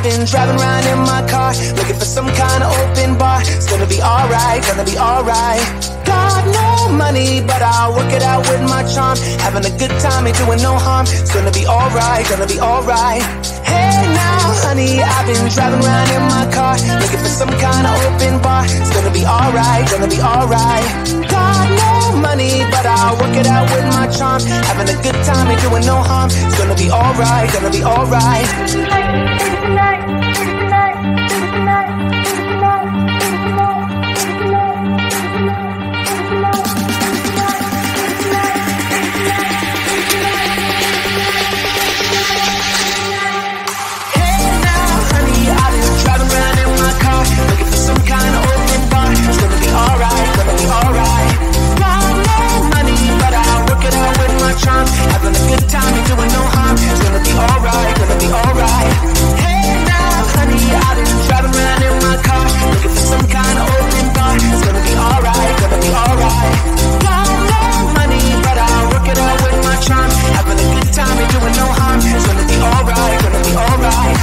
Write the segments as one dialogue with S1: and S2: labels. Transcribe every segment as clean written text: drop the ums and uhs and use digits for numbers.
S1: been driving around in my car, looking for some kind of open bar. It's gonna be alright, gonna be alright. Got no money, but I'll work it out with my charm. Having a good time, ain't doing no harm. It's gonna be alright, gonna be alright. Hey now, honey, I've been driving around in my car, looking for some kind of open bar. It's gonna be alright, gonna be alright. Got no money, but I'll work it out with my charm. Having a good time, ain't doing no harm. It's gonna be alright, gonna be alright. Looking for some kind of open bar. It's gonna be alright, gonna be alright. Got no money, but I'll work it out with my charm. Having a good time, ain't doing no harm. It's gonna be alright, gonna be alright. Hey now, honey, I've been driving around in my car, looking for some kind of open bar. It's gonna be alright, gonna be alright. Got no money, but I'll work it out with my charm. Having a good time, ain't doing no harm. It's gonna be alright, gonna be alright.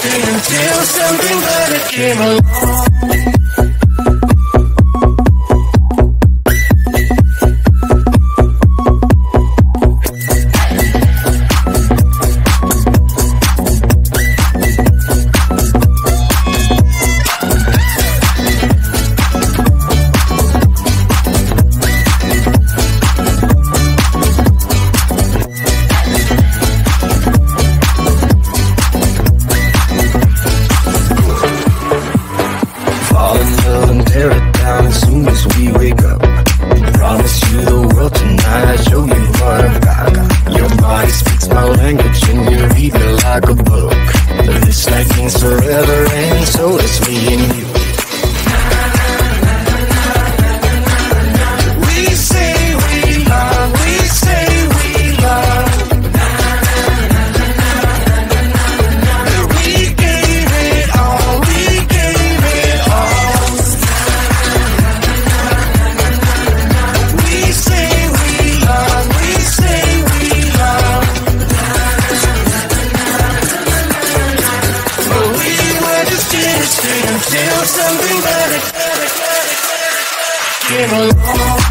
S2: Until something better came along. friends, so it's me and you. We say we love, we say we love. We gave it all, we gave it all. We say we love, we say we love. But we were just innocent until something better came along.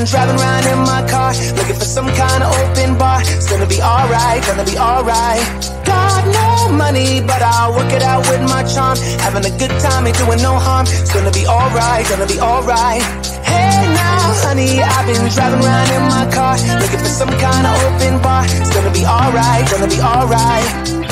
S1: been driving around in my car, looking for some kind of open bar. It's gonna be alright, gonna be alright. Got no money, but I'll work it out with my charm. Having a good time, ain't doing no harm. It's gonna be alright, gonna be alright. Hey now, honey, I've been driving around in my car, looking for some kind of open bar. It's gonna be alright, gonna be alright.